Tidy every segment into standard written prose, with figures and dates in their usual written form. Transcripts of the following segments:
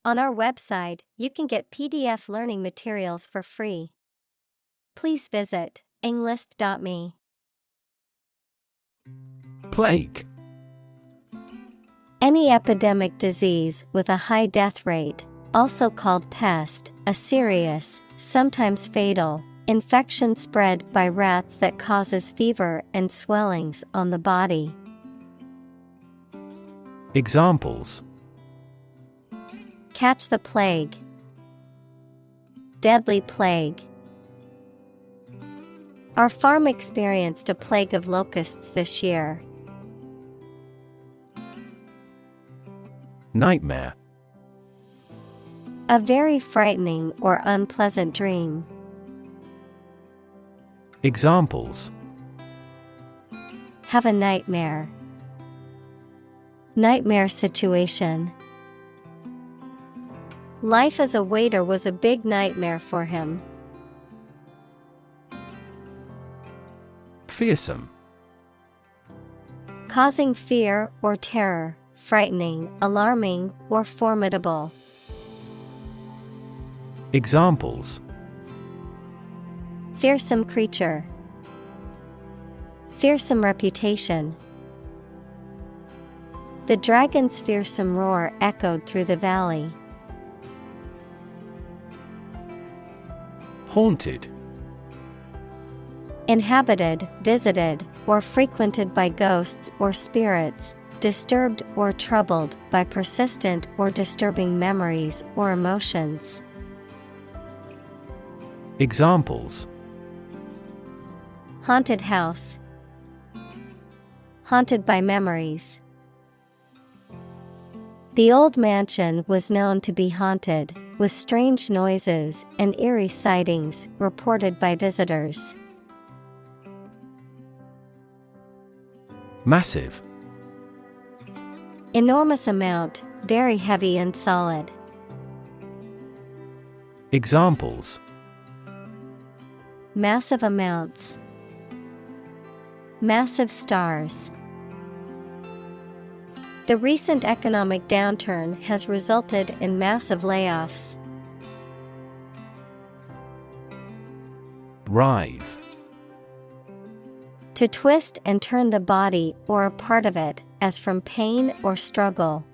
On our website, you can get PDF learning materials for free. Please visit englist.me. Plague. Any epidemic disease with a high death rate, also called pest, a serious, sometimes fatal, infection spread by rats that causes fever and swellings on the body. Examples: Catch the plague. Deadly plague. Our farm experienced a plague of locusts this year. Nightmare. A very frightening or unpleasant dream. Examples: Have a nightmare. Nightmare situation. Life as a waiter was a big nightmare for him. Fearsome. Causing fear or terror, frightening, alarming, or formidable. Examples: Fearsome creature. Fearsome reputation. The dragon's fearsome roar echoed through the valley. Haunted. Inhabited, visited, or frequented by ghosts or spirits, disturbed or troubled by persistent or disturbing memories or emotions. Examples: Haunted house. Haunted by memories. The old mansion was known to be haunted, with strange noises and eerie sightings reported by visitors. Massive. Enormous amount, very heavy and solid. Examples: Massive amounts. Massive stars. The recent economic downturn has resulted in massive layoffs. Writhe. To twist and turn the body or a part of it, as from pain or struggle.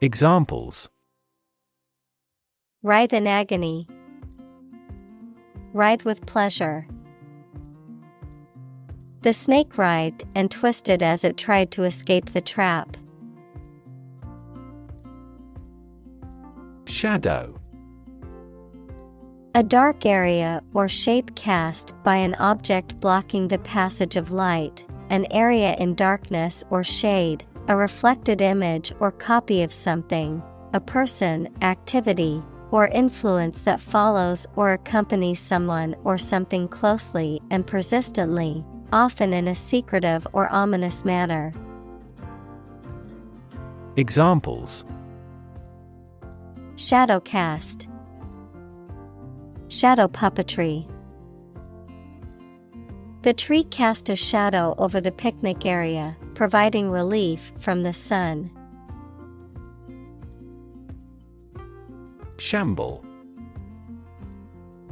Examples: Writhe in agony. Writhe with pleasure. The snake writhed and twisted as it tried to escape the trap. Shadow. A dark area or shape cast by an object blocking the passage of light, an area in darkness or shade, a reflected image or copy of something, a person, activity, or influence that follows or accompanies someone or something closely and persistently, often in a secretive or ominous manner. Examples: Shadow cast. Shadow puppetry. The tree cast a shadow over the picnic area, providing relief from the sun. Shamble.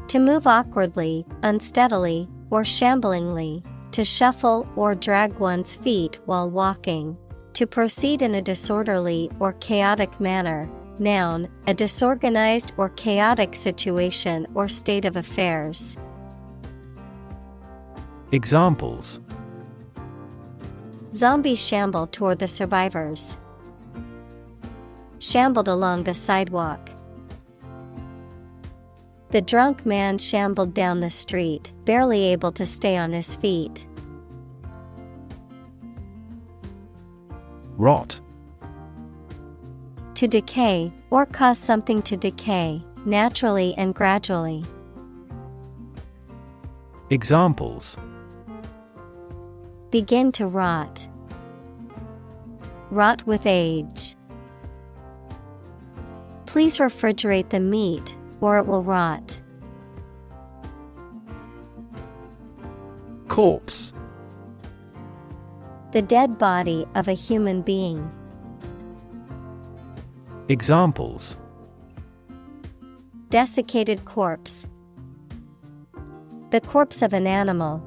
To move awkwardly, unsteadily, or shamblingly, to shuffle or drag one's feet while walking, to proceed in a disorderly or chaotic manner. Noun, a disorganized or chaotic situation or state of affairs. Examples: Zombies shamble toward the survivors. Shambled along the sidewalk. The drunk man shambled down the street, barely able to stay on his feet. Rot. To decay, or cause something to decay, naturally and gradually. Examples: Begin to rot. Rot with age. Please refrigerate the meat, or it will rot. Corpse. The dead body of a human being. Examples: desiccated corpse. The corpse of an animal.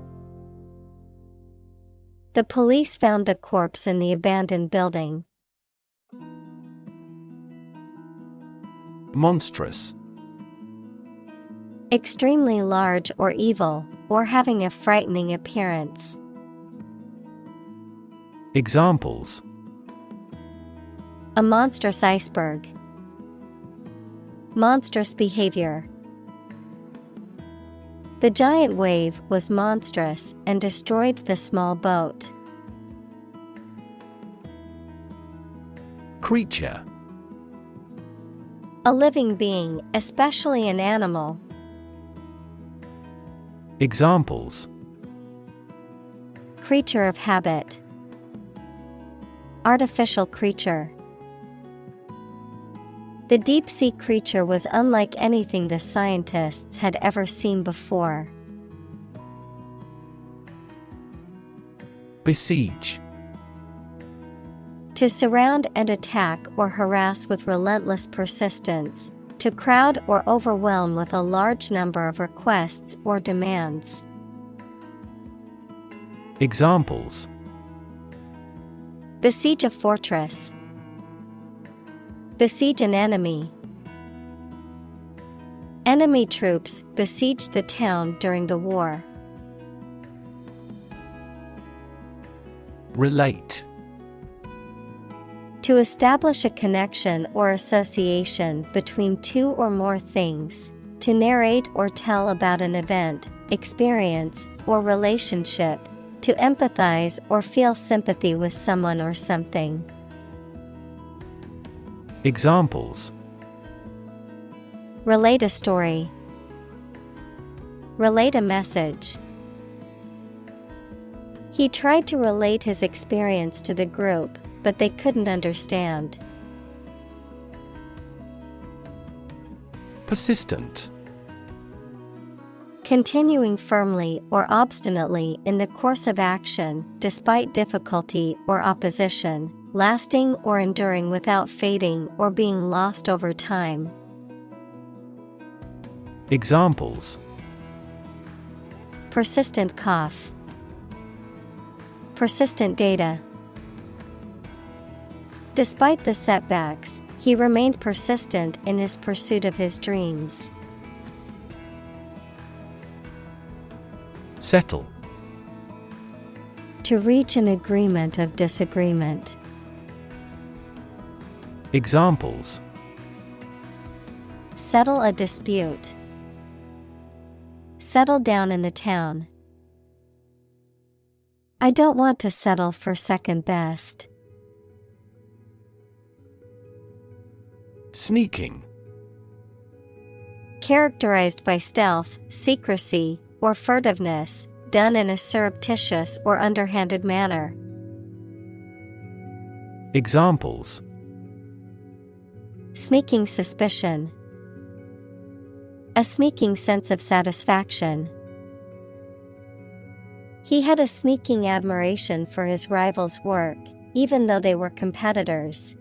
The police found the corpse in the abandoned building. Monstrous. Extremely large or evil, or having a frightening appearance. Examples: a monstrous iceberg. Monstrous behavior. The giant wave was monstrous and destroyed the small boat. Creature. A living being, especially an animal. Examples: creature of habit. Artificial creature. The deep-sea creature was unlike anything the scientists had ever seen before. Besiege. To surround and attack or harass with relentless persistence, to crowd or overwhelm with a large number of requests or demands. Examples: besiege a fortress. Besiege an enemy. Enemy troops besieged the town during the war. Relate. To establish a connection or association between two or more things, to narrate or tell about an event, experience, or relationship, to empathize or feel sympathy with someone or something. Examples: relate a story. Relate a message. He tried to relate his experience to the group, but they couldn't understand. Persistent. Continuing firmly or obstinately in the course of action, despite difficulty or opposition, lasting or enduring without fading or being lost over time. Examples: persistent cough. Persistent data. Despite the setbacks, he remained persistent in his pursuit of his dreams. Settle. To reach an agreement of disagreement. Examples: settle a dispute. Settle down in the town. I don't want to settle for second best. Sneaking. Characterized by stealth, secrecy, or furtiveness, done in a surreptitious or underhanded manner. Examples: sneaking suspicion. A sneaking sense of satisfaction. He had a sneaking admiration for his rival's work, even though they were competitors.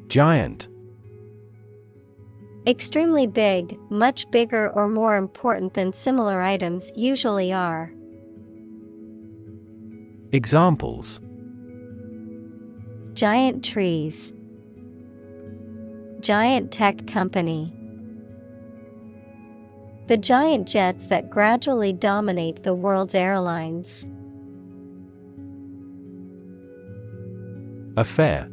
Giant. Extremely big, much bigger or more important than similar items usually are. Examples: giant trees. Giant tech company. The giant jets that gradually dominate the world's airlines. Affair.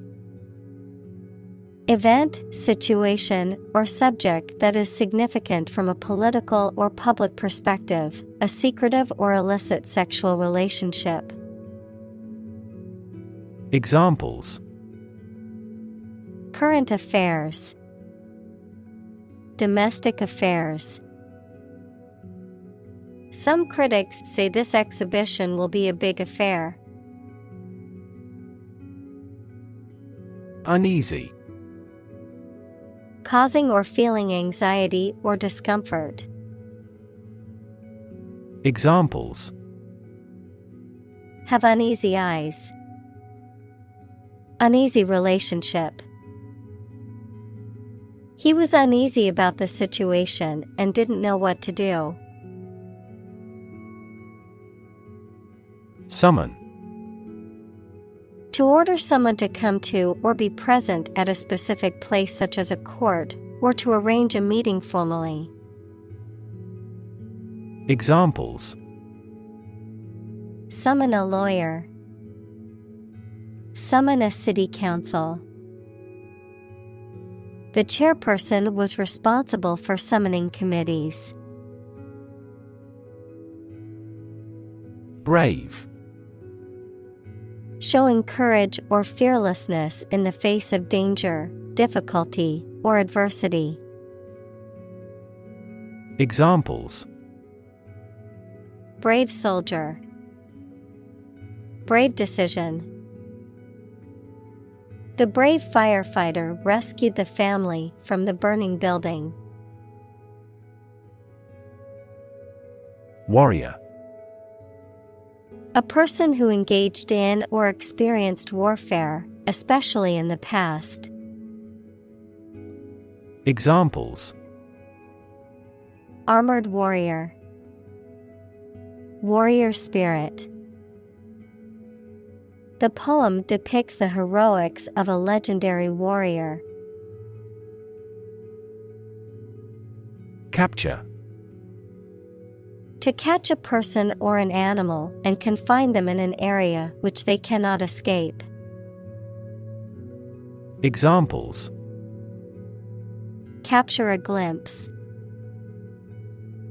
Event, situation, or subject that is significant from a political or public perspective, a secretive or illicit sexual relationship. Examples: current affairs. Domestic affairs. Some critics say this exhibition will be a big affair. Uneasy. Causing or feeling anxiety or discomfort. Examples: have uneasy eyes. Uneasy relationship. He was uneasy about the situation and didn't know what to do. Summon. To order someone to come to or be present at a specific place such as a court, or to arrange a meeting formally. Examples: Summon a lawyer. Summon a city council. The chairperson was responsible for summoning committees. Brave. Showing courage or fearlessness in the face of danger, difficulty, or adversity. Examples: Brave soldier. Brave decision. The brave firefighter rescued the family from the burning building. Warrior. A person who engaged in or experienced warfare, especially in the past. Examples: Armored warrior. Warrior spirit. The poem depicts the heroics of a legendary warrior. Capture. To catch a person or an animal and confine them in an area which they cannot escape. Examples: Capture a glimpse.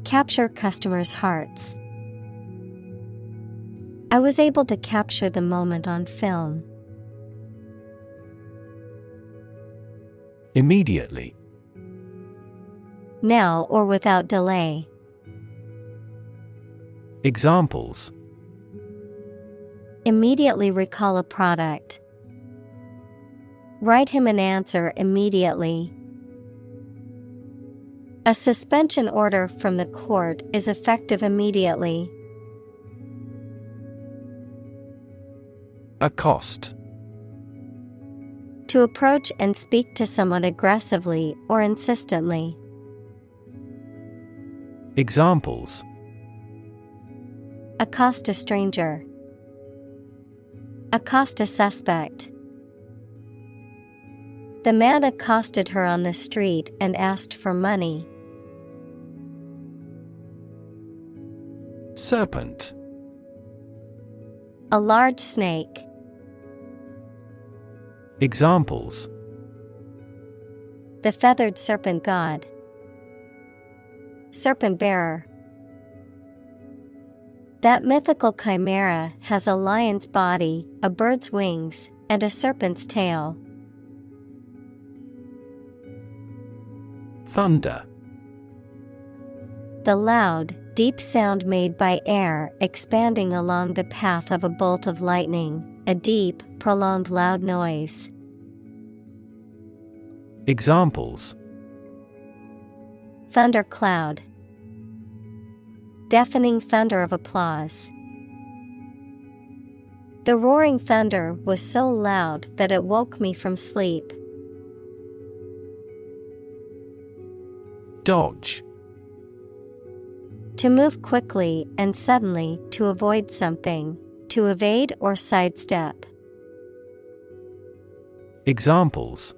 Capture customers' hearts. I was able to capture the moment on film. Immediately. Now or without delay. Examples: Immediately recall a product. Write him an answer immediately. A suspension order from the court is effective immediately. Accost. To approach and speak to someone aggressively or insistently. Examples: Accost a stranger. Accost a suspect. The man accosted her on the street and asked for money. Serpent. A large snake. Examples: The feathered serpent god. Serpent bearer. That mythical chimera has a lion's body, a bird's wings, and a serpent's tail. Thunder. The loud, deep sound made by air expanding along the path of a bolt of lightning, a deep, prolonged loud noise. Examples: Thundercloud. Deafening thunder of applause. The roaring thunder was so loud that it woke me from sleep. Dodge. To move quickly and suddenly to avoid something, to evade or sidestep. Examples: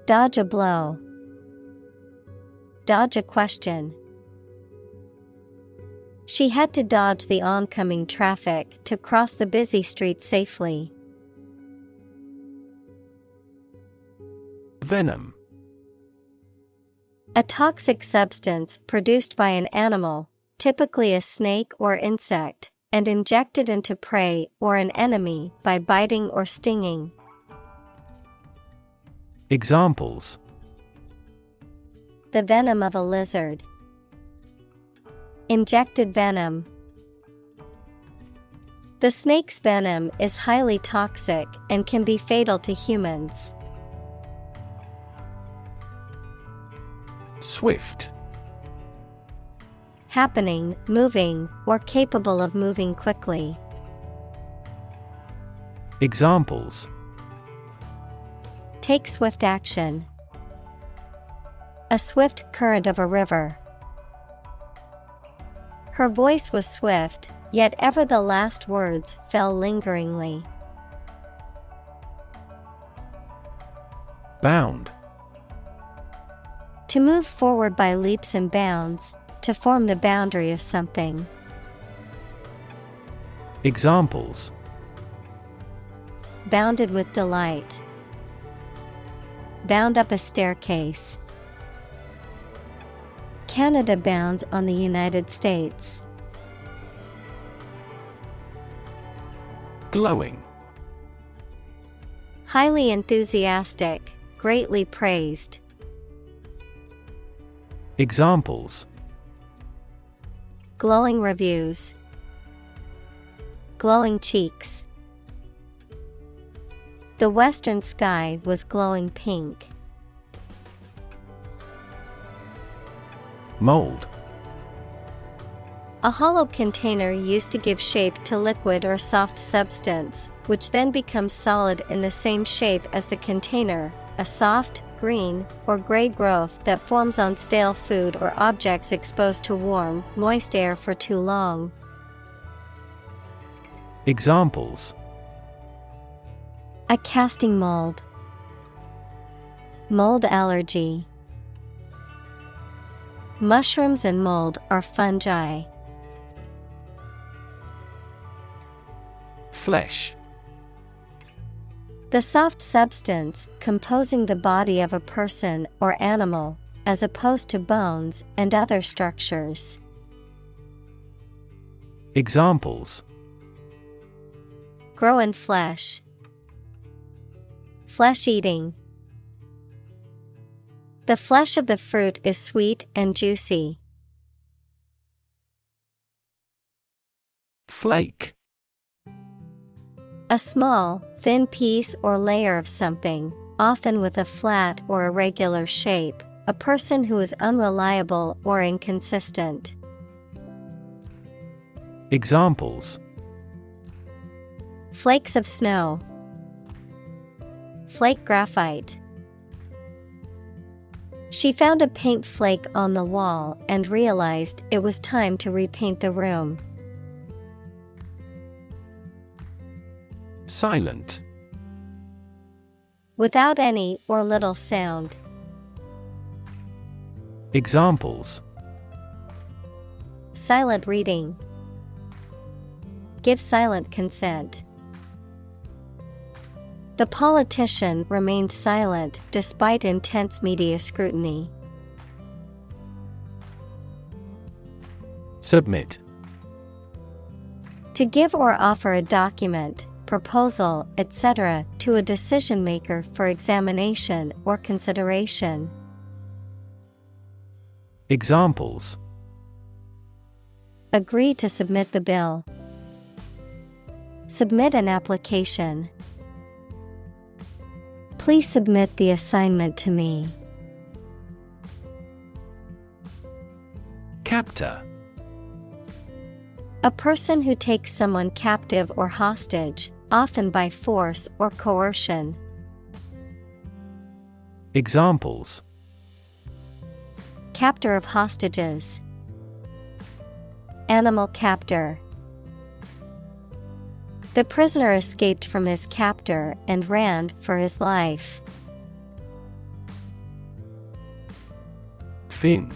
Dodge a blow. Dodge a question. She had to dodge the oncoming traffic to cross the busy street safely. Venom. A toxic substance produced by an animal, typically a snake or insect, and injected into prey or an enemy by biting or stinging. Examples: The venom of a lizard. Injected venom. The snake's venom is highly toxic and can be fatal to humans. Swift. Happening, moving, or capable of moving quickly. Examples: take swift action. A swift current of a river. Her voice was swift, yet ever the last words fell lingeringly. Bound. To move forward by leaps and bounds, to form the boundary of something. Examples: bounded with delight. Bound up a staircase. Canada bounds on the United States. Glowing. Highly enthusiastic, greatly praised. Examples: glowing reviews. Glowing cheeks. The western sky was glowing pink. Mold. A hollow container used to give shape to liquid or soft substance, which then becomes solid in the same shape as the container, a soft, green, or gray growth that forms on stale food or objects exposed to warm, moist air for too long. Examples: a casting mold. Mold allergy. Mushrooms and mold are fungi. Flesh. The soft substance composing the body of a person or animal, as opposed to bones and other structures. Examples: grow in flesh. Flesh eating. The flesh of the fruit is sweet and juicy. Flake. A small, thin piece or layer of something, often with a flat or irregular shape, a person who is unreliable or inconsistent. Examples: flakes of snow. Flake graphite. She found a paint flake on the wall and realized it was time to repaint the room. Silent. Without any or little sound. Examples: silent reading. Give silent consent. The politician remained silent despite intense media scrutiny. Submit. To give or offer a document, proposal, etc. to a decision maker for examination or consideration. Examples: agree to submit the bill. Submit an application. Please submit the assignment to me. Captor. A person who takes someone captive or hostage, often by force or coercion. Examples: captor of hostages. Animal captor. The prisoner escaped from his captor and ran for his life. Fin.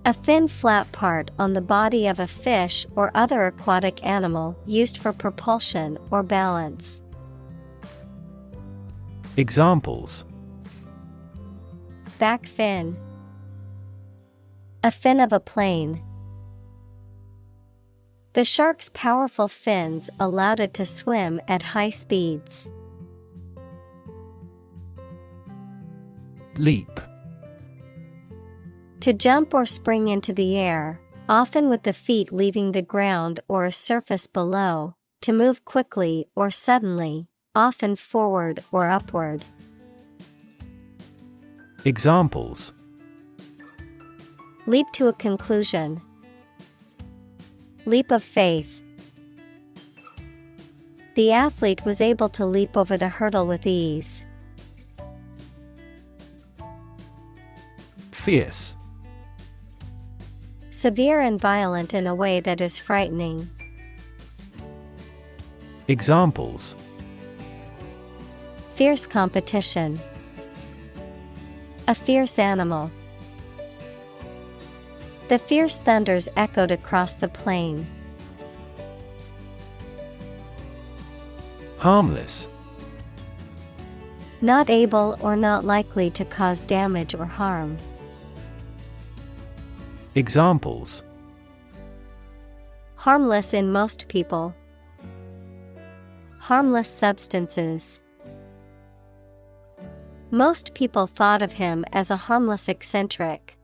A thin flat part on the body of a fish or other aquatic animal used for propulsion or balance. Examples: back fin. A fin of a plane. The shark's powerful fins allowed it to swim at high speeds. Leap. To jump or spring into the air, often with the feet leaving the ground or a surface below, to move quickly or suddenly, often forward or upward. Examples: leap to a conclusion. Leap of faith. The athlete was able to leap over the hurdle with ease. Fierce. Severe and violent in a way that is frightening. Examples: Fierce competition. A fierce animal. The fierce thunders echoed across the plain. Harmless. Not able or not likely to cause damage or harm. Examples: Harmless in most people. Harmless substances. Most people thought of him as a harmless eccentric.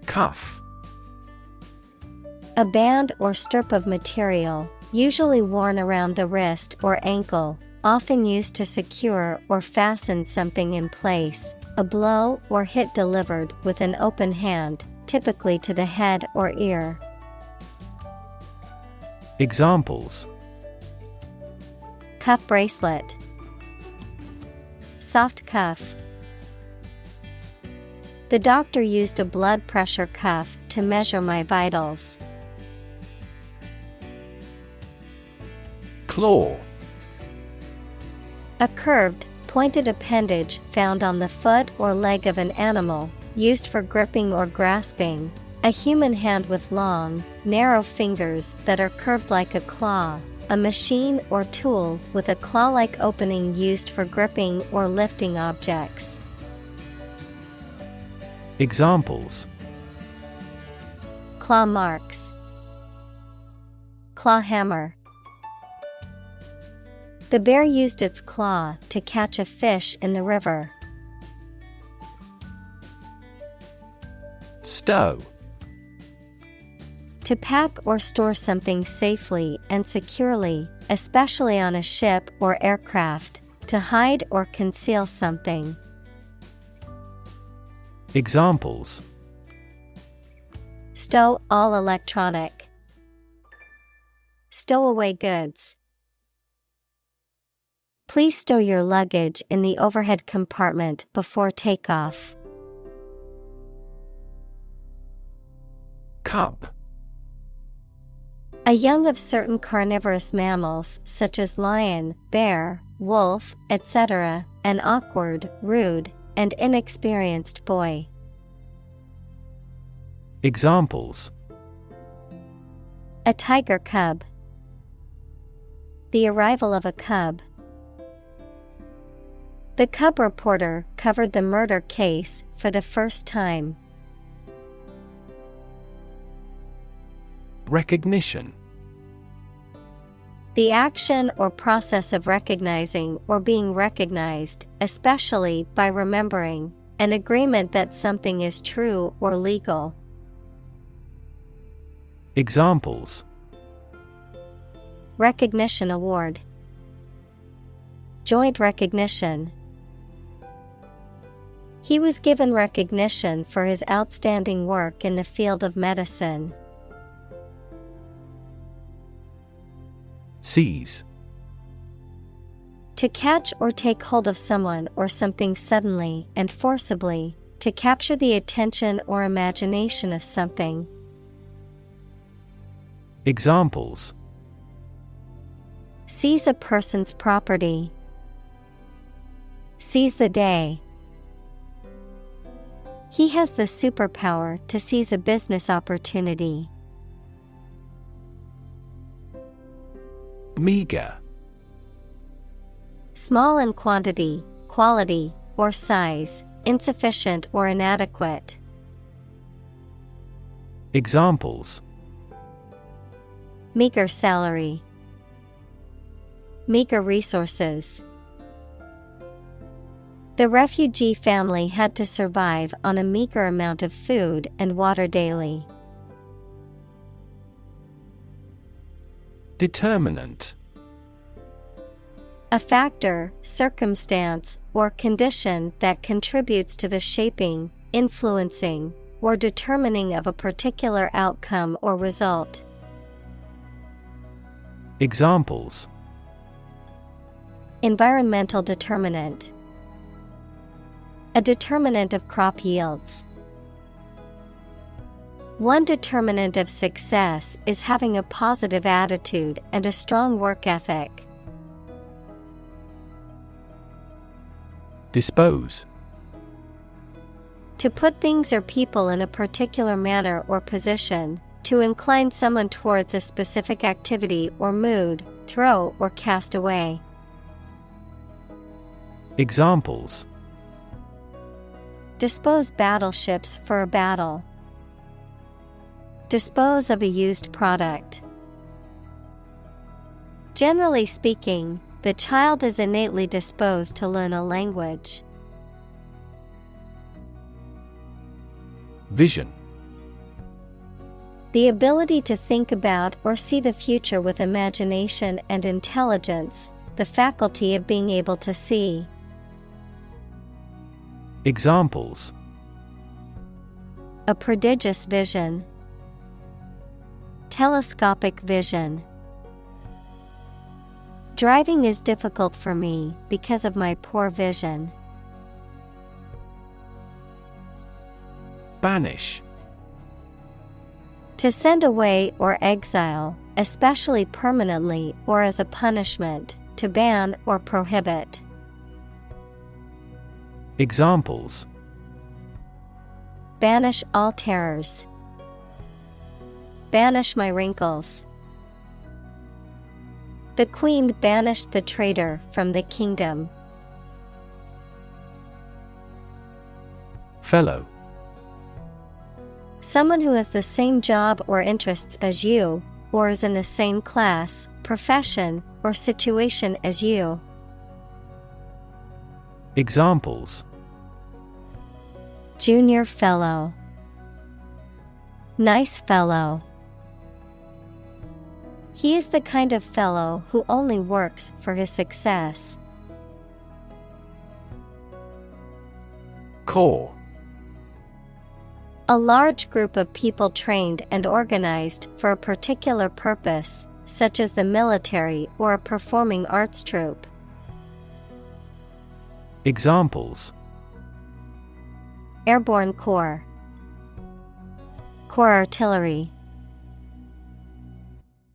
Cuff. A band or strip of material, usually worn around the wrist or ankle, often used to secure or fasten something in place. A blow or hit delivered with an open hand, typically to the head or ear. Examples: Cuff bracelet. Soft cuff. The doctor used a blood pressure cuff to measure my vitals. Claw. A curved, pointed appendage found on the foot or leg of an animal, used for gripping or grasping. A human hand with long, narrow fingers that are curved like a claw. A machine or tool with a claw-like opening used for gripping or lifting objects. Examples: Claw marks. Claw hammer. The bear used its claw to catch a fish in the river. Stow. To pack or store something safely and securely, especially on a ship or aircraft. To hide or conceal something. Examples: Stow all electronic. Stow away goods. Please stow your luggage in the overhead compartment before takeoff. Cup. A young of certain carnivorous mammals such as lion, bear, wolf, etc., an awkward, rude, and inexperienced boy. Examples: A tiger cub. The arrival of a cub. The cub reporter covered the murder case for the first time. Recognition. The action or process of recognizing or being recognized, especially by remembering, an agreement that something is true or legal. Examples: Recognition award. Joint recognition. He was given recognition for his outstanding work in the field of medicine. Seize. To catch or take hold of someone or something suddenly and forcibly, to capture the attention or imagination of something. Examples: Seize a person's property. Seize the day. He has the superpower to seize a business opportunity. Meager. Small in quantity, quality, or size, insufficient or inadequate. Examples: Meager salary. Meager resources. The refugee family had to survive on a meager amount of food and water daily. Determinant. A factor, circumstance, or condition that contributes to the shaping, influencing, or determining of a particular outcome or result. Examples: environmental determinant, a determinant of crop yields. One determinant of success is having a positive attitude and a strong work ethic. Dispose. To put things or people in a particular manner or position, to incline someone towards a specific activity or mood, throw or cast away. Examples: dispose battleships for a battle. Dispose of a used product. Generally speaking, the child is innately disposed to learn a language. Vision. The ability to think about or see the future with imagination and intelligence, the faculty of being able to see. Examples: a prodigious vision. Telescopic vision. Driving is difficult for me because of my poor vision. Banish. To send away or exile, especially permanently or as a punishment, to ban or prohibit. Examples: banish all terrors. Banish my wrinkles. The queen banished the traitor from the kingdom. Fellow. Someone who has the same job or interests as you, or is in the same class, profession, or situation as you. Examples: junior fellow. Nice fellow. He is the kind of fellow who only works for his success. Corps. A large group of people trained and organized for a particular purpose, such as the military or a performing arts troupe. Examples: airborne corps. Corps artillery.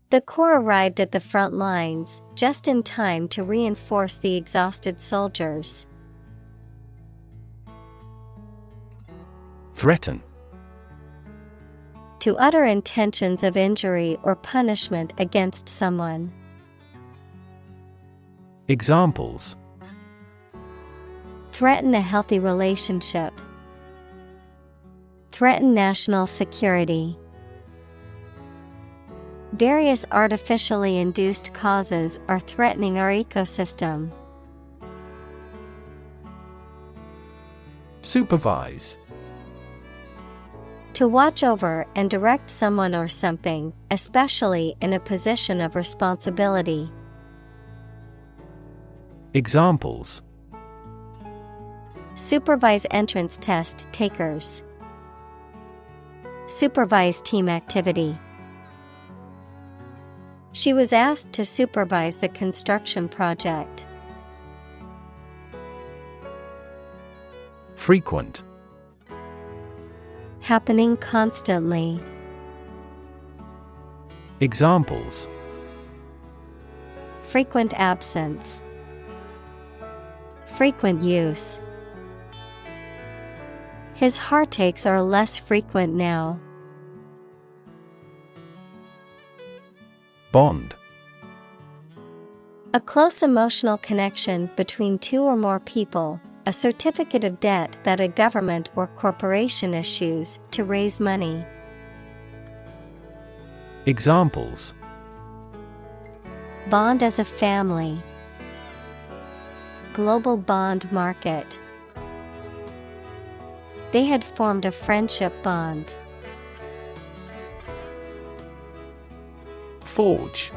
The corps arrived at the front lines just in time to reinforce the exhausted soldiers. Threaten. To utter intentions of injury or punishment against someone. Examples: threaten a healthy relationship. Threaten national security. Various artificially induced causes are threatening our ecosystem. Supervise. To watch over and direct someone or something, especially in a position of responsibility. Examples: supervise entrance test takers. Supervise team activity. She was asked to supervise the construction project. Frequent. Happening constantly. Examples: frequent absence. Frequent use. His heartaches are less frequent now. Bond. A close emotional connection between two or more people, a certificate of debt that a government or corporation issues to raise money. Examples: bond as a family. Global bond market. They had formed a friendship bond. Forge.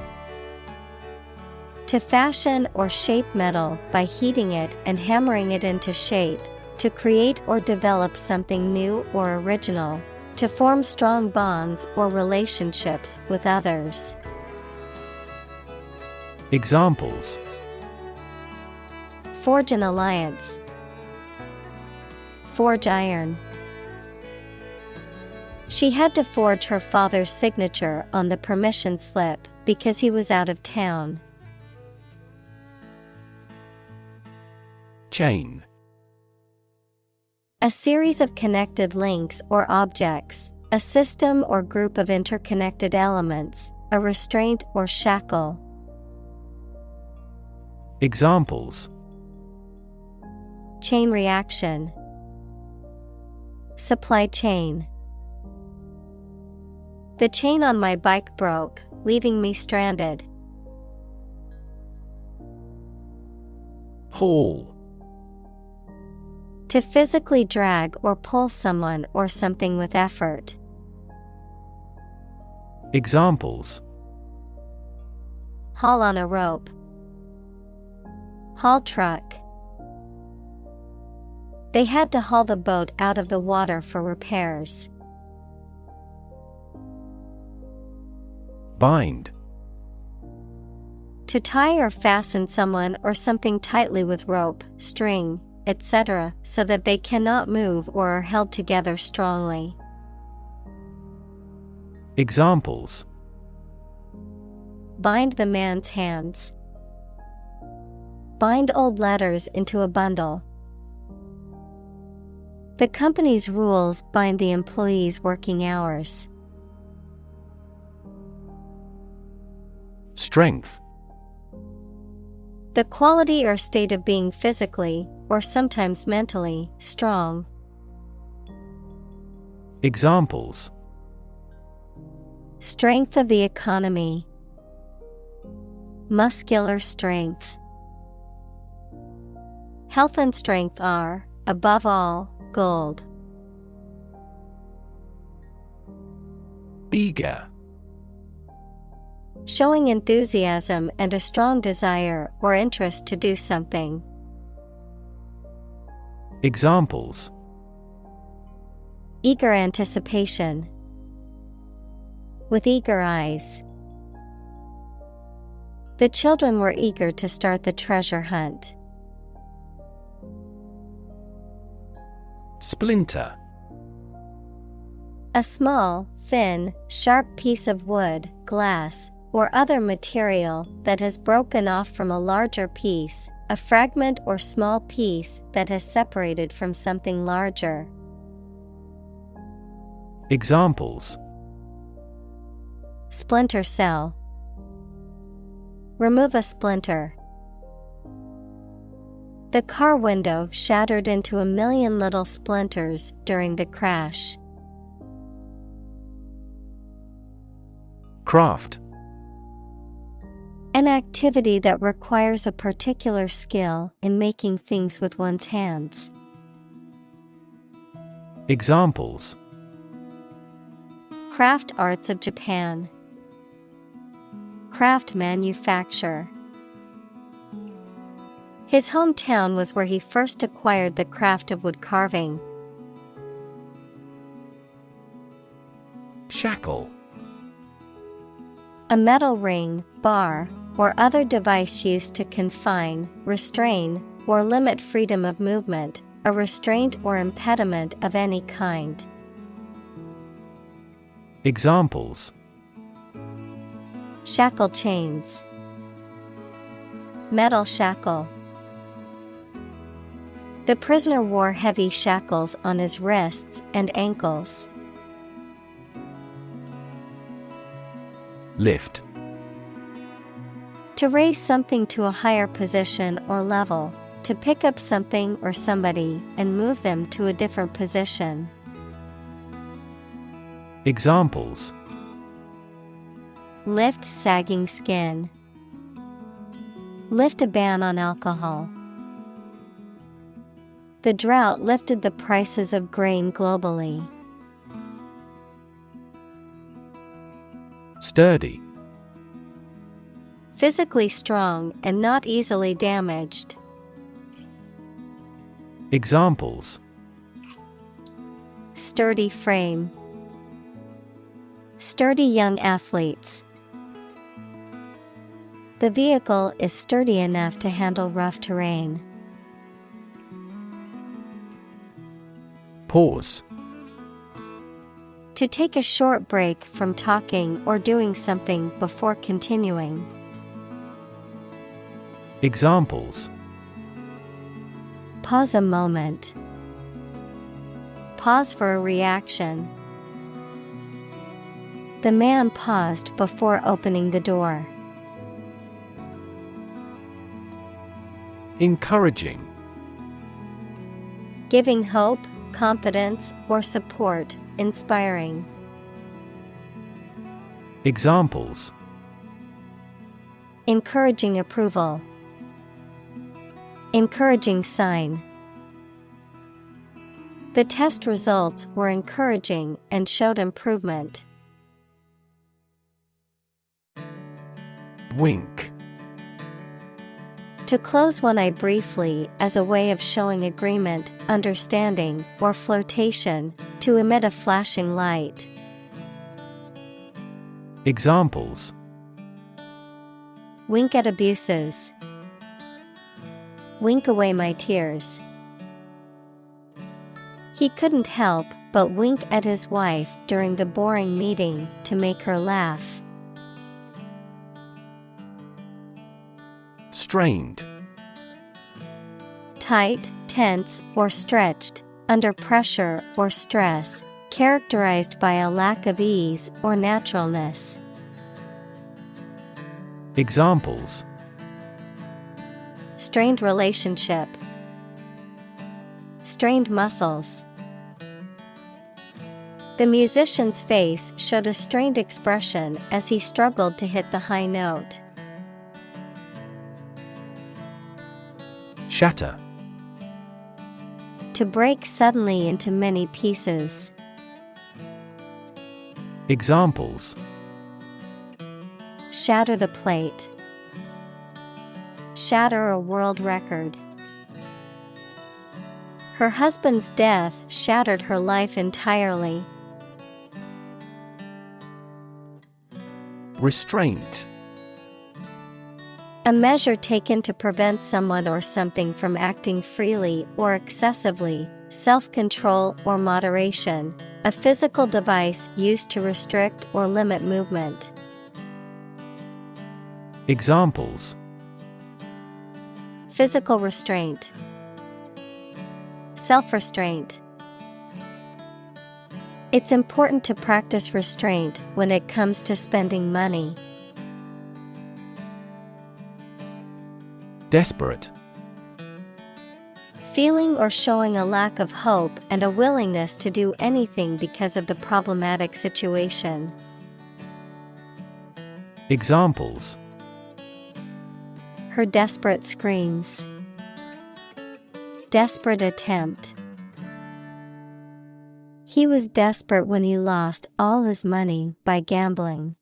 To fashion or shape metal by heating it and hammering it into shape, to create or develop something new or original, to form strong bonds or relationships with others. Examples: Forge an alliance. Forge iron. She had to forge her father's signature on the permission slip because he was out of town. Chain. A series of connected links or objects, a system or group of interconnected elements, a restraint or shackle. Examples: Chain reaction. Supply chain. The chain on my bike broke, leaving me stranded. Haul. To physically drag or pull someone or something with effort. Examples: Haul on a rope. Haul truck. They had to haul the boat out of the water for repairs. Bind. To tie or fasten someone or something tightly with rope, string, etc., so that they cannot move or are held together strongly. Examples: Bind the man's hands. Bind old letters into a bundle. The company's rules bind the employees' working hours. Strength. The quality or state of being physically, or sometimes mentally, strong. Examples: Strength of the economy. Muscular strength. Health and strength are, above all, gold. Eager. Showing enthusiasm and a strong desire or interest to do something. Examples: Eager anticipation. With eager eyes. The children were eager to start the treasure hunt. Splinter. A small, thin, sharp piece of wood, glass, or other material that has broken off from a larger piece, a fragment or small piece that has separated from something larger. Examples: Splinter cell. Remove a splinter. The car window shattered into a million little splinters during the crash. Craft. An activity that requires a particular skill in making things with one's hands. Examples: Craft arts of Japan. Craft manufacture. His hometown was where he first acquired the craft of wood carving. Shackle. A metal ring, bar, or other device used to confine, restrain, or limit freedom of movement, a restraint or impediment of any kind. Examples: Shackle chains. Metal shackle. The prisoner wore heavy shackles on his wrists and ankles. Lift. To raise something to a higher position or level, to pick up something or somebody and move them to a different position. Examples: Lift sagging skin. Lift a ban on alcohol. The drought lifted the prices of grain globally. Sturdy. Physically strong and not easily damaged. Examples: Sturdy frame. Sturdy young athletes. The vehicle is sturdy enough to handle rough terrain. Pause. To take a short break from talking or doing something before continuing. Examples: Pause a moment. Pause for a reaction. The man paused before opening the door. Encouraging. Giving hope, confidence, or support, inspiring. Examples: Encouraging approval. Encouraging sign. The test results were encouraging and showed improvement. Wink. To close one eye briefly as a way of showing agreement, understanding, or flirtation, to emit a flashing light. Examples: Wink at abuses. Wink away my tears. He couldn't help but wink at his wife during the boring meeting to make her laugh. Strained. Tight, tense, or stretched, under pressure or stress, characterized by a lack of ease or naturalness. Examples: Strained relationship. Strained muscles. The musician's face showed a strained expression as he struggled to hit the high note. Shatter. To break suddenly into many pieces. Examples: Shatter the plate. Shatter a world record. Her husband's death shattered her life entirely. Restraint. A measure taken to prevent someone or something from acting freely or excessively, self-control or moderation, a physical device used to restrict or limit movement. Examples: Physical restraint. Self-restraint. It's important to practice restraint when it comes to spending money. Desperate. Feeling or showing a lack of hope and a willingness to do anything because of the problematic situation. Examples: Her desperate screams. Desperate attempt. He was desperate when he lost all his money by gambling.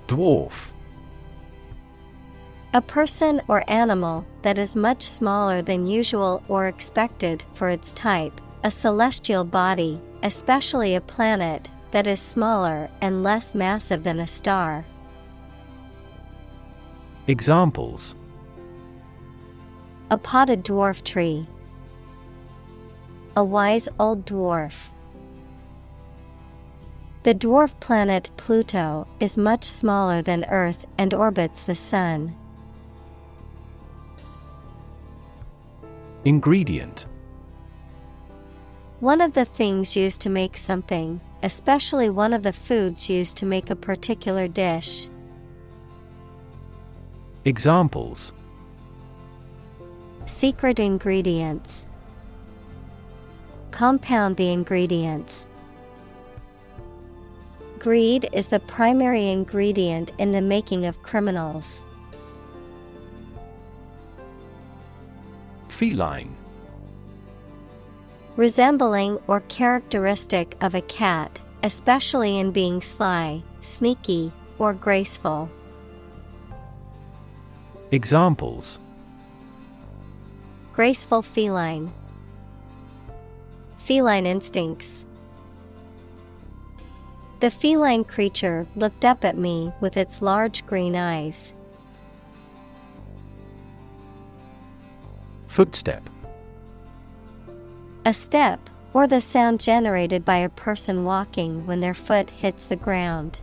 Dwarf. A person or animal that is much smaller than usual or expected for its type, a celestial body, especially a planet, that is smaller and less massive than a star. Examples: A potted dwarf tree. A wise old dwarf. The dwarf planet Pluto is much smaller than Earth and orbits the Sun. Ingredient. One of the things used to make something, especially one of the foods used to make a particular dish. Examples: Secret ingredients. Compound the ingredients. Greed is the primary ingredient in the making of criminals. Feline. Resembling or characteristic of a cat, especially in being sly, sneaky, or graceful. Examples: Graceful feline. Feline instincts. The feline creature looked up at me with its large green eyes. Footstep. A step, or the sound generated by a person walking when their foot hits the ground.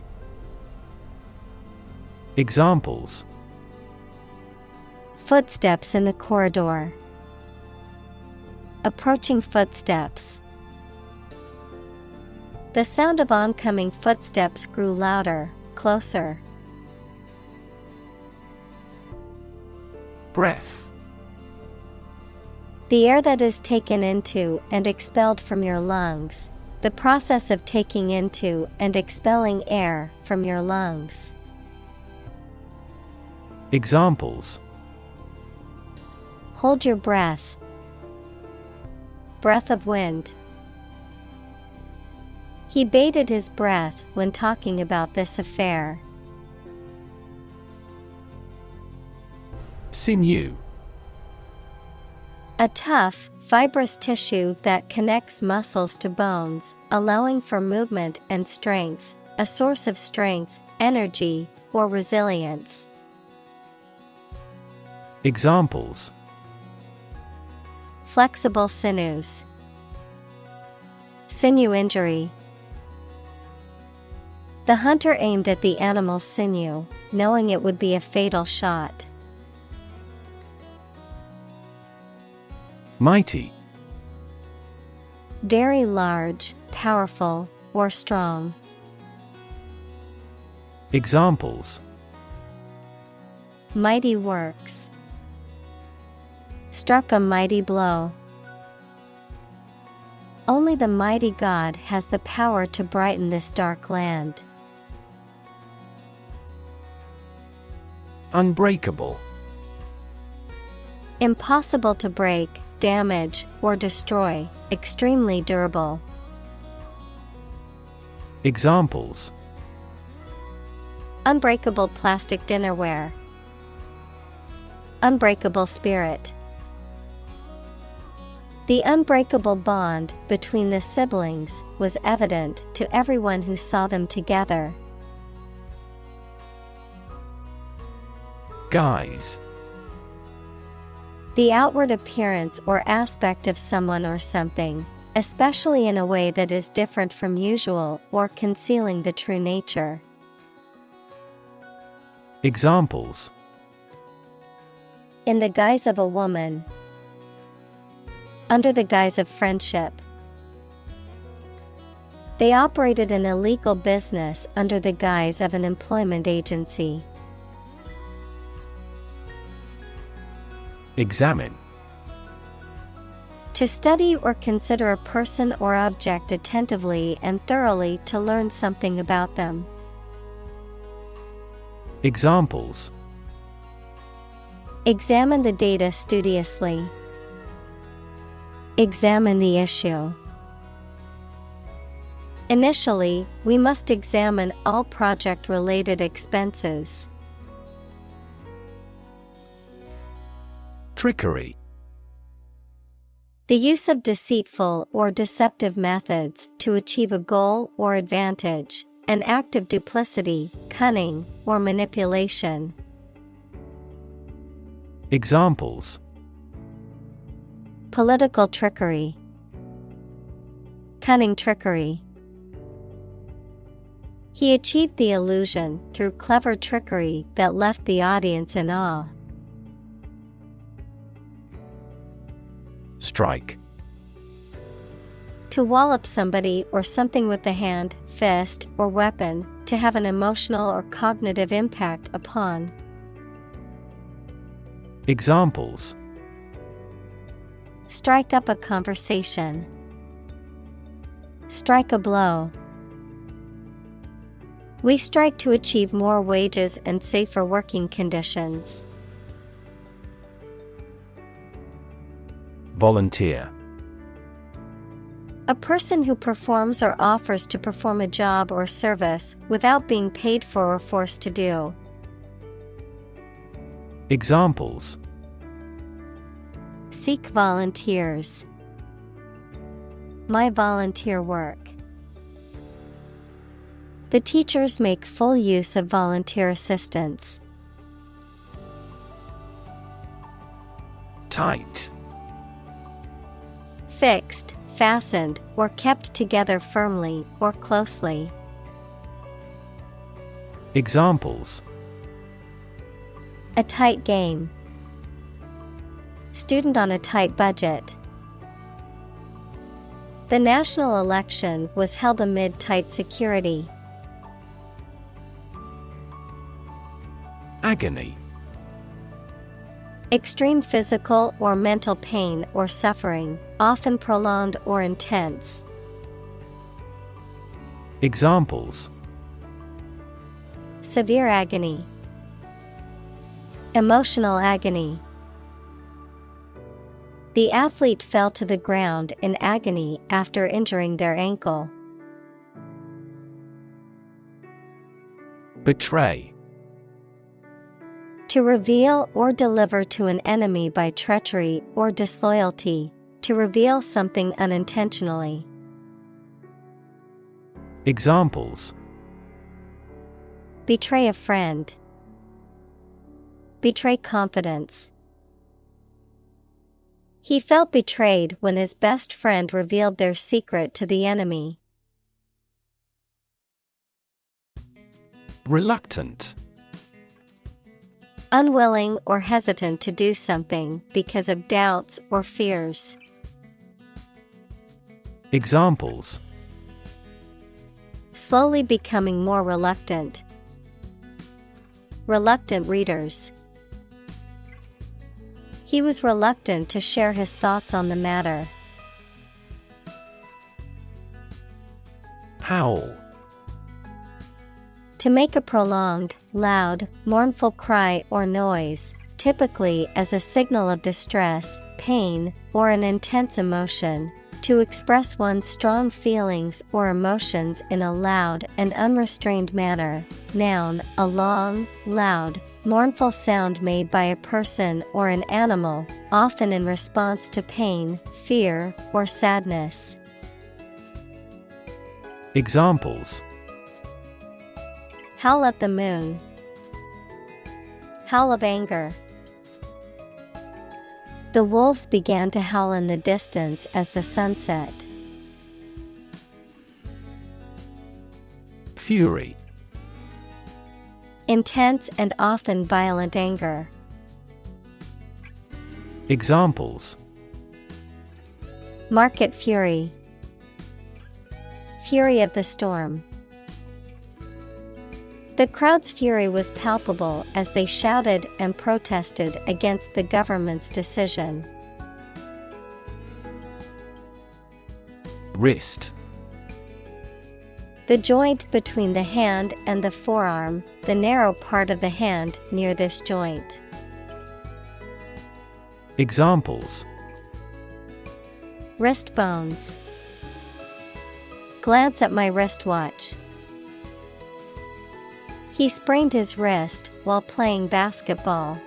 Examples: Footsteps in the corridor. Approaching footsteps. The sound of oncoming footsteps grew louder, closer. Breath. The air that is taken into and expelled from your lungs. The process of taking into and expelling air from your lungs. Examples: Hold your breath. Breath of wind. He bated his breath when talking about this affair. Sinew. A tough, fibrous tissue that connects muscles to bones, allowing for movement and strength, a source of strength, energy, or resilience. Examples: Flexible sinews. Sinew injury. The hunter aimed at the animal's sinew, knowing it would be a fatal shot. Mighty. Very large, powerful, or strong. Examples: Mighty works. Struck a mighty blow. Only the mighty God has the power to brighten this dark land. Unbreakable. Impossible to break, damage, or destroy, extremely durable. Examples: Unbreakable plastic dinnerware. Unbreakable spirit. The unbreakable bond between the siblings was evident to everyone who saw them together. Guise. The outward appearance or aspect of someone or something, especially in a way that is different from usual or concealing the true nature. Examples: In the guise of a woman. Under the guise of friendship. They operated an illegal business under the guise of an employment agency. Examine. To study or consider a person or object attentively and thoroughly to learn something about them. Examples: Examine the data studiously. Examine the issue. Initially, we must examine all project-related expenses. Trickery. The use of deceitful or deceptive methods to achieve a goal or advantage, an act of duplicity, cunning, or manipulation. Examples: Political trickery. Cunning trickery. He achieved the illusion through clever trickery that left the audience in awe. Strike. To wallop somebody or something with the hand, fist, or weapon, to have an emotional or cognitive impact upon. Examples: Strike up a conversation. Strike a blow. We strike to achieve more wages and safer working conditions. Volunteer. A person who performs or offers to perform a job or service without being paid for or forced to do. Examples: Seek volunteers. My volunteer work. The teachers make full use of volunteer assistance. Tight. Fixed, fastened, or kept together firmly or closely. Examples: A tight game. Student on a tight budget. The national election was held amid tight security. Agony. Extreme physical or mental pain or suffering, often prolonged or intense. Examples: Severe agony. Emotional agony. The athlete fell to the ground in agony after injuring their ankle. Betray. To reveal or deliver to an enemy by treachery or disloyalty, to reveal something unintentionally. Examples: Betray a friend. Betray confidence. He felt betrayed when his best friend revealed their secret to the enemy. Reluctant. Unwilling or hesitant to do something because of doubts or fears. Examples: Slowly becoming more reluctant. Reluctant readers. He was reluctant to share his thoughts on the matter. Howl. To make a prolonged, loud, mournful cry or noise, typically as a signal of distress, pain, or an intense emotion. To express one's strong feelings or emotions in a loud and unrestrained manner. Noun, a long, loud, mournful sound made by a person or an animal, often in response to pain, fear, or sadness. Examples: Howl at the moon. Howl of anger. The wolves began to howl in the distance as the sun set. Fury. Intense and often violent anger. Examples: Market fury. Fury of the storm. The crowd's fury was palpable as they shouted and protested against the government's decision. Wrist. The joint between the hand and the forearm, the narrow part of the hand near this joint. Examples: Wrist bones. Glance at my wristwatch. He sprained his wrist while playing basketball.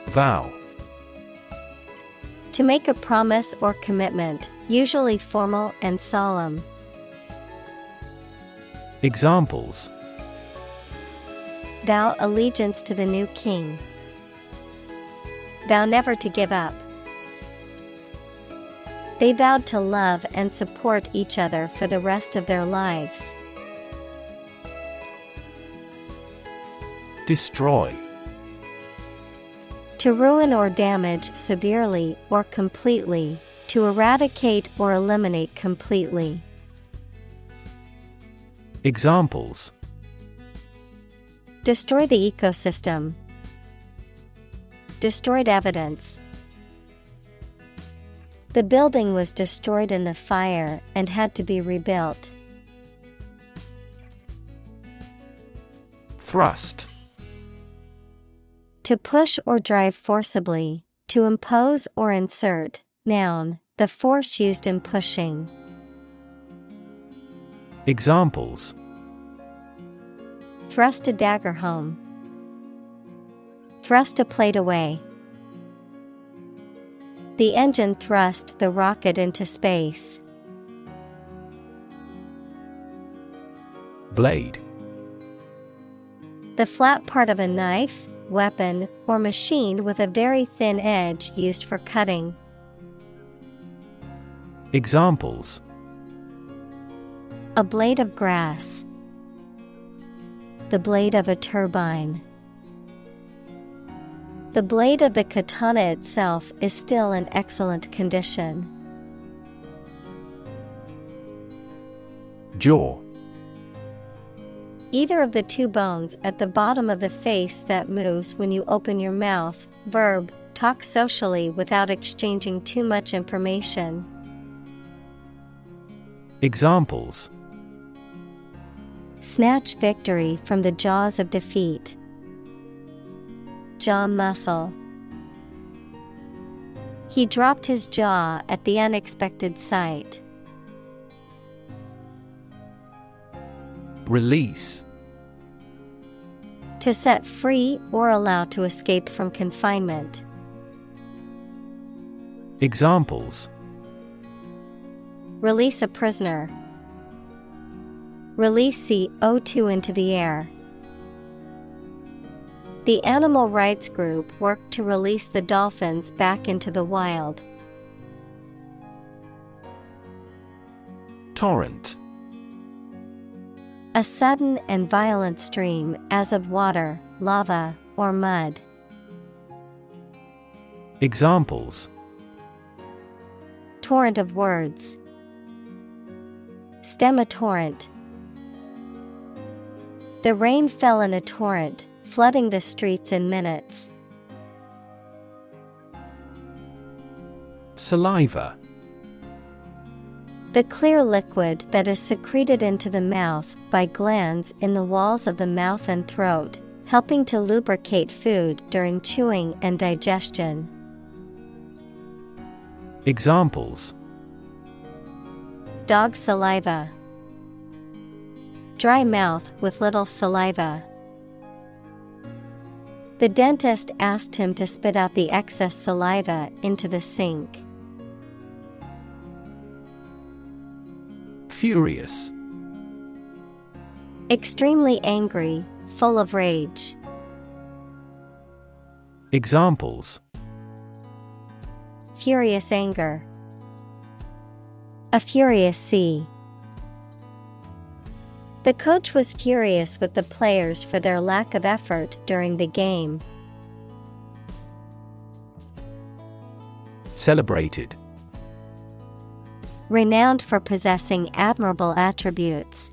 Vow. To make a promise or commitment, usually formal and solemn. Examples: Vow allegiance to the new king. Vow never to give up. They vowed to love and support each other for the rest of their lives. Destroy. To ruin or damage severely or completely, to eradicate or eliminate completely. Examples: Destroy the ecosystem. Destroyed evidence. The building was destroyed in the fire and had to be rebuilt. Thrust. To push or drive forcibly, to impose or insert. Noun, the force used in pushing. Examples: Thrust a dagger home. Thrust a plate away. The engine thrust the rocket into space. Blade. The flat part of a knife, weapon, or machine with a very thin edge used for cutting. Examples: A blade of grass. The blade of a turbine. The blade of the katana itself is still in excellent condition. Jaw. Either of the two bones at the bottom of the face that moves when you open your mouth. Verb, talk socially without exchanging too much information. Examples: Snatch victory from the jaws of defeat. Jaw muscle. He dropped his jaw at the unexpected sight. Release. To set free or allow to escape from confinement. Examples: Release a prisoner. Release CO2 into the air. The animal rights group worked to release the dolphins back into the wild. Torrent. A sudden and violent stream, as of water, lava, or mud. Examples: Torrent of words. Stem a torrent. The rain fell in a torrent, flooding the streets in minutes. Saliva. The clear liquid that is secreted into the mouth by glands in the walls of the mouth and throat, helping to lubricate food during chewing and digestion. Examples: Dog saliva. Dry mouth with little saliva. The dentist asked him to spit out the excess saliva into the sink. Furious. Extremely angry, full of rage. Examples: Furious anger. A furious sea. The coach was furious with the players for their lack of effort during the game. Celebrated. Renowned for possessing admirable attributes.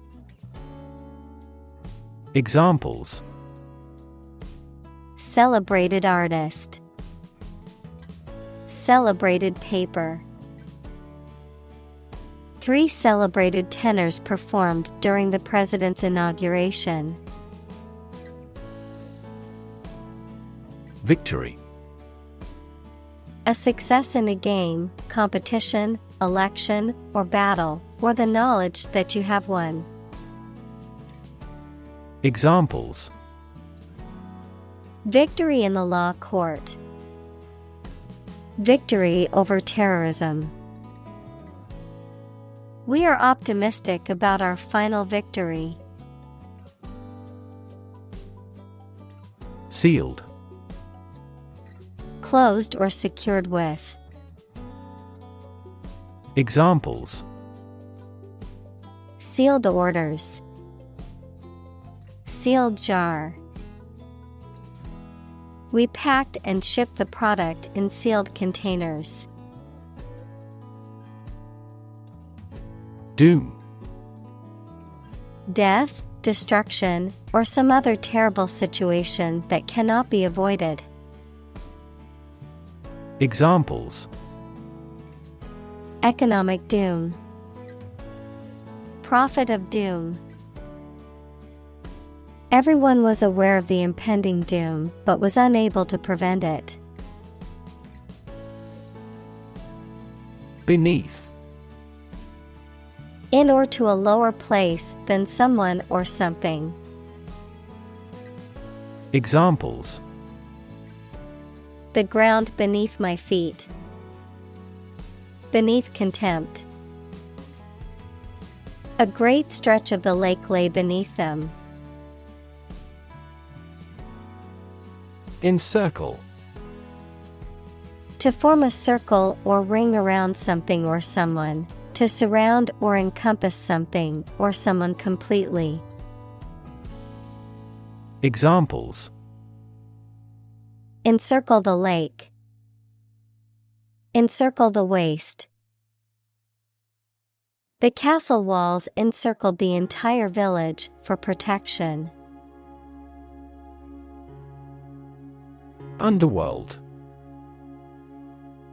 Examples: Celebrated artist. Celebrated paper. 3 celebrated tenors performed during the president's inauguration. Victory. A success in a game, competition, election, or battle, or the knowledge that you have won. Examples: Victory in the law court. Victory over terrorism. We are optimistic about our final victory. Sealed. Closed or secured with. Examples: Sealed orders. Sealed jar. We packed and shipped the product in sealed containers. Doom. Death, destruction, or some other terrible situation that cannot be avoided. Examples: Economic doom. Prophet of doom. Everyone was aware of the impending doom, but was unable to prevent it. Beneath. In or to a lower place than someone or something. Examples: The ground beneath my feet. Beneath contempt. A great stretch of the lake lay beneath them. Encircle. To form a circle or ring around something or someone, to surround or encompass something or someone completely. Examples: Encircle the lake. Encircle the waist. The castle walls encircled the entire village for protection. Underworld.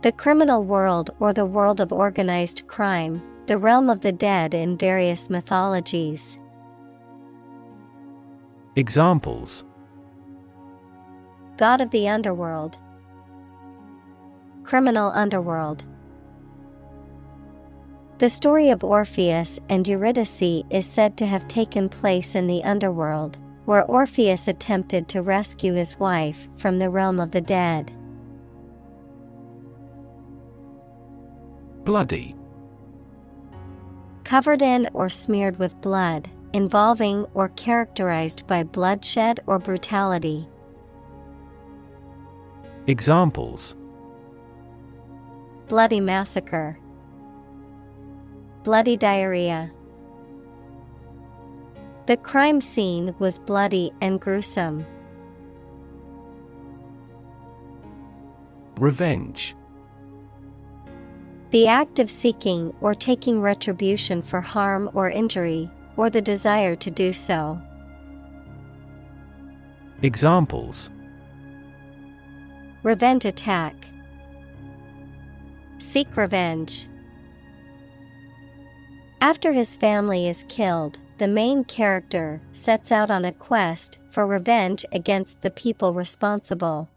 The criminal world or the world of organized crime, the realm of the dead in various mythologies. Examples: God of the underworld. Criminal underworld. The story of Orpheus and Eurydice is said to have taken place in the underworld, where Orpheus attempted to rescue his wife from the realm of the dead. Bloody. Covered in or smeared with blood, involving or characterized by bloodshed or brutality. Examples: Bloody massacre. Bloody diarrhea. The crime scene was bloody and gruesome. Revenge. The act of seeking or taking retribution for harm or injury, or the desire to do so. Examples: Revenge attack. Seek revenge. After his family is killed, the main character sets out on a quest for revenge against the people responsible.